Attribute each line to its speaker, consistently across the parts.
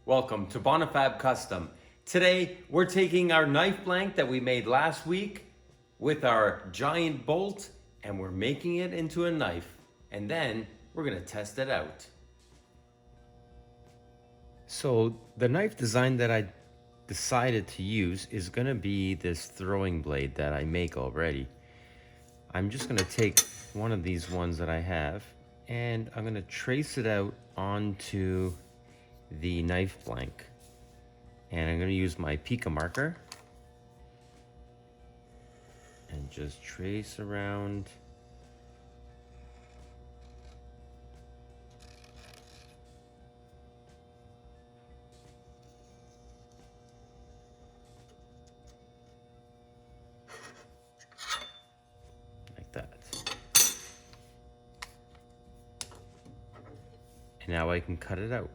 Speaker 1: Welcome to Bonifabcustom. Today, we're taking our knife blank that we made last week with our giant bolt and we're making it into a knife. And then we're gonna test it out. So the knife design that I decided to use is gonna be this throwing blade that I make already. I'm just gonna take one of these ones that I have and I'm gonna trace it out onto the knife blank. And I'm gonna use my Pica marker and just trace around. Like that. And now I can cut it out.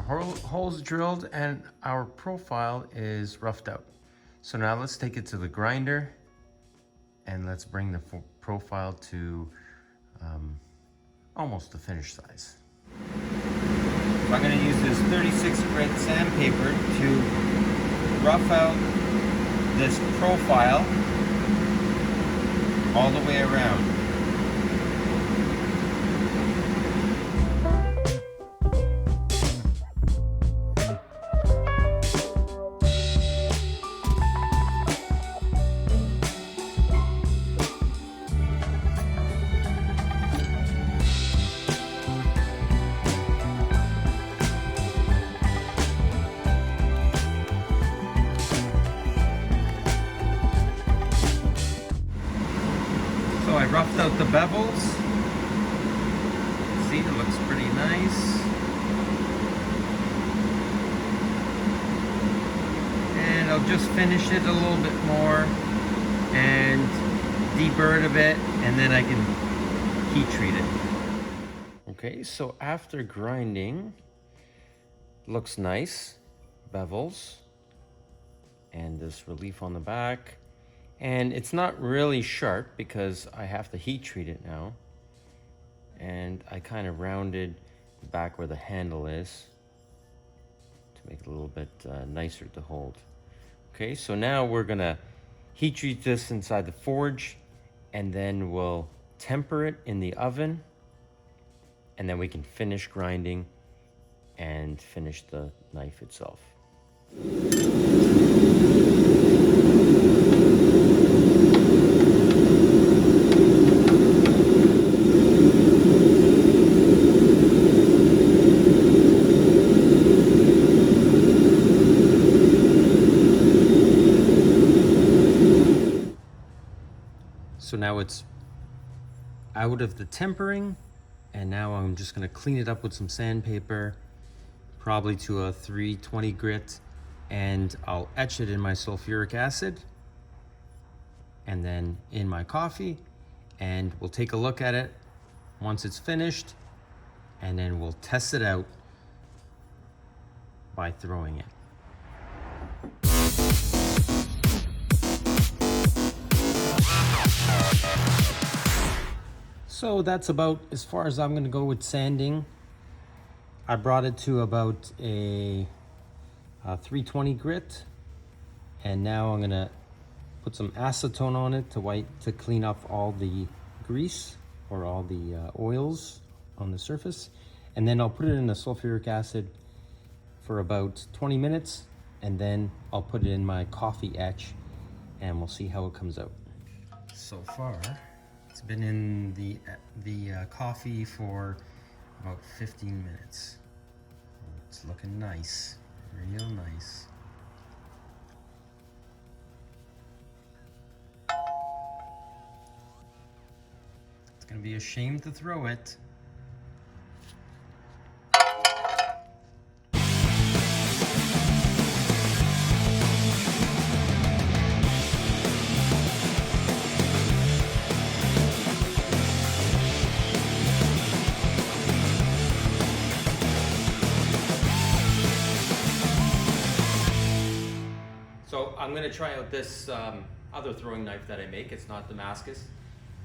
Speaker 1: Our holes drilled and our profile is roughed out. So now let's take it to the grinder and let's bring the profile to almost the finished size. I'm going to use this 36 grit sandpaper to rough out this profile all the way around. So I roughed out the bevels. See, it looks pretty nice. And I'll just finish it a little bit more and deburr it a bit, and then I can heat treat it. Okay, so after grinding, looks nice. Bevels and this relief on the back. And it's not really sharp because I have to heat treat it now. And I kind of rounded the back where the handle is to make it a little bit nicer to hold. Okay, so now we're gonna heat treat this inside the forge and then we'll temper it in the oven and then we can finish grinding and finish the knife itself. So now it's out of the tempering, and now I'm just gonna clean it up with some sandpaper, probably to a 320 grit, and I'll etch it in my sulfuric acid and then in my coffee, and we'll take a look at it once it's finished, and then we'll test it out by throwing it. So that's about as far as I'm gonna go with sanding. I brought it to about a 320 grit, and now I'm gonna put some acetone on it to clean up all the grease or all the oils on the surface, and then I'll put it in the sulfuric acid for about 20 minutes, and then I'll put it in my coffee etch, and we'll see how it comes out. So far, it's been in the coffee for about 15 minutes. It's looking nice, real nice. It's gonna be a shame to throw it. I'm gonna try out this other throwing knife that I make. It's not Damascus.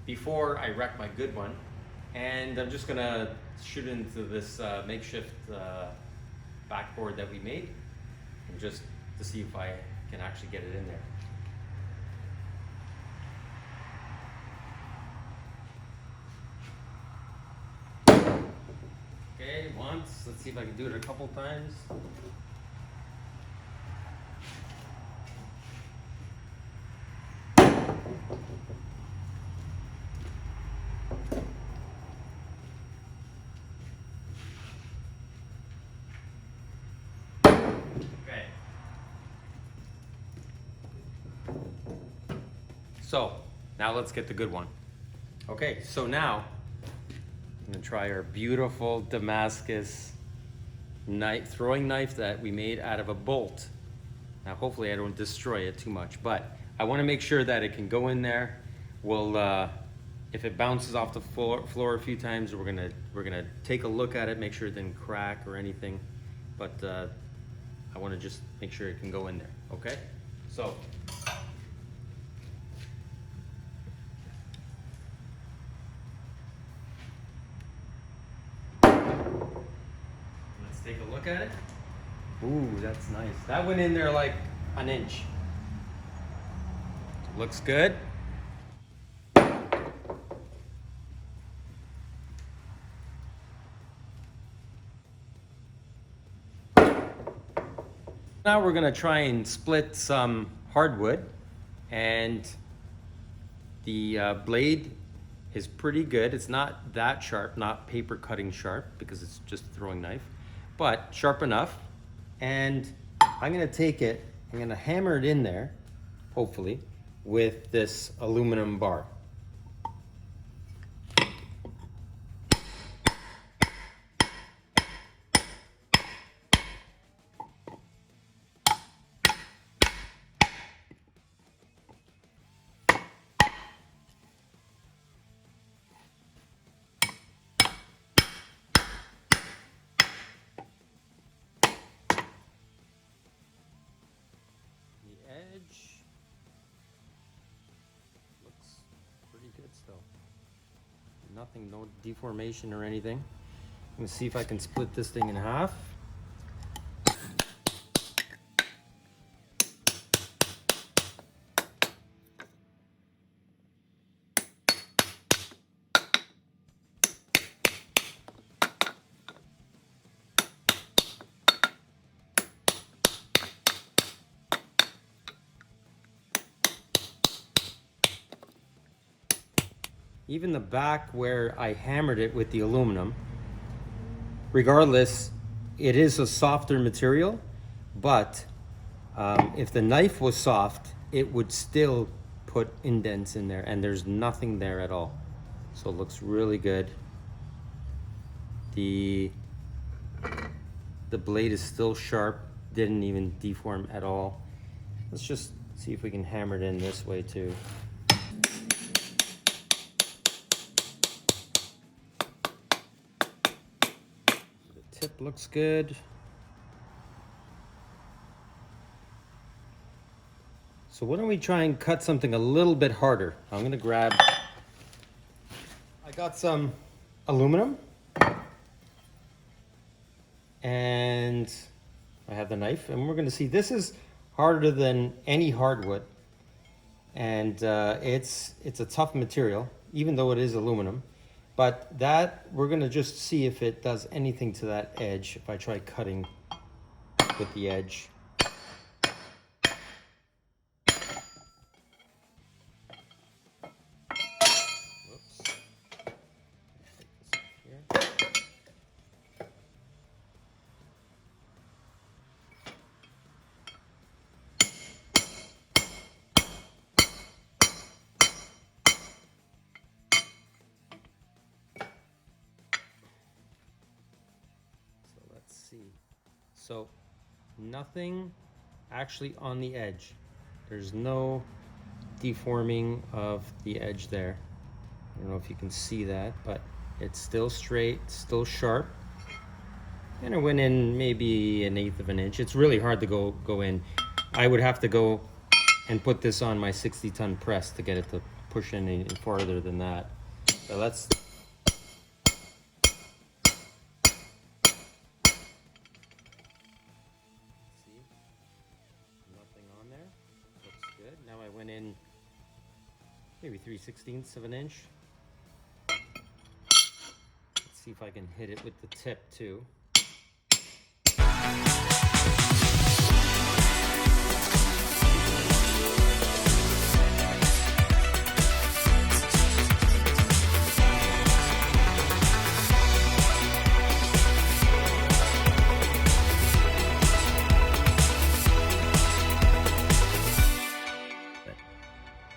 Speaker 1: Before I wreck my good one, and I'm just gonna shoot into this makeshift backboard that we made, and just to see if I can actually get it in there. Okay, once. Let's see if I can do it a couple times. Okay. So, now let's get the good one. Okay, so now I'm gonna try our beautiful Damascus knife, throwing knife that we made out of a bolt. Now hopefully I don't destroy it too much, but I wanna make sure that it can go in there. We'll, if it bounces off the floor a few times, we're gonna take a look at it, make sure it didn't crack or anything. But I wanna just make sure it can go in there, okay? So, take a look at it. Ooh, that's nice. That went in there like an inch. Looks good. Now we're gonna try and split some hardwood, and the blade is pretty good. It's not that sharp, not paper cutting sharp, because it's just a throwing knife, but sharp enough. And I'm gonna take it, I'm gonna hammer it in there, hopefully, with this aluminum bar. Edge looks pretty good still. Nothing, no deformation or anything. I'm gonna see if I can split this thing in half. Even the back where I hammered it with the aluminum, regardless, it is a softer material, but if the knife was soft, it would still put indents in there, and there's nothing there at all. So it looks really good. The blade is still sharp, didn't even deform at all. Let's just see if we can hammer it in this way too. Tip looks good. So why don't we try and cut something a little bit harder? I'm gonna grab, I got some aluminum, and I have the knife, and we're gonna see, this is harder than any hardwood, and it's a tough material, even though it is aluminum. But that, we're gonna just see if it does anything to that edge, if I try cutting with the edge. Whoops. Take this off here. See, so nothing actually on the edge. There's no deforming of the edge there. I don't know if you can see that, but it's still straight, still sharp, and it went in maybe 1/8 of an inch. It's really hard to go in. I would have to go and put this on my 60-ton press to get it to push any farther than that. So let's see, nothing on there. Looks good. Now I went in maybe 3/16 of an inch. Let's see if I can hit it with the tip too.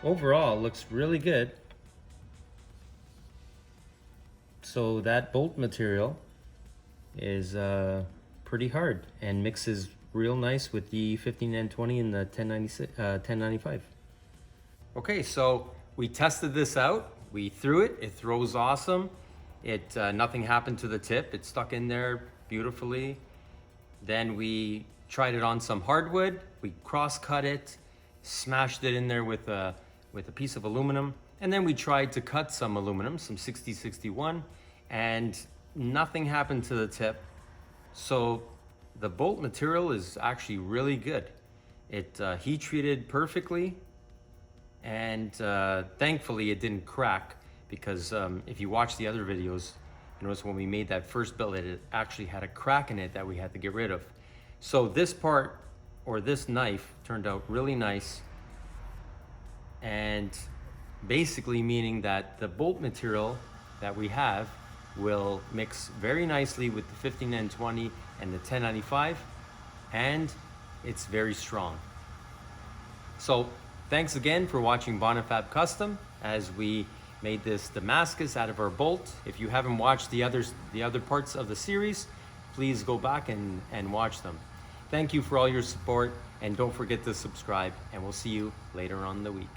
Speaker 1: Overall, it looks really good. So that bolt material is pretty hard and mixes real nice with the 15N20 and the 1095. Okay, so we tested this out. We threw it. It throws awesome. It nothing happened to the tip. It stuck in there beautifully. Then we tried it on some hardwood. We cross-cut it, smashed it in there with a piece of aluminum, and then we tried to cut some aluminum, some 6061, and nothing happened to the tip. So the bolt material is actually really good. It heat treated perfectly, and thankfully it didn't crack, because if you watch the other videos, you notice when we made that first billet, it actually had a crack in it that we had to get rid of. So this part, or this knife, turned out really nice, and basically meaning that the bolt material that we have will mix very nicely with the 15N20 and the 1095, and it's very strong. So thanks again for watching Bonifab Custom as we made this Damascus out of our bolt. If you haven't watched the other parts of the series, please go back and watch them. Thank you for all your support, and don't forget to subscribe, and we'll see you later on in the week.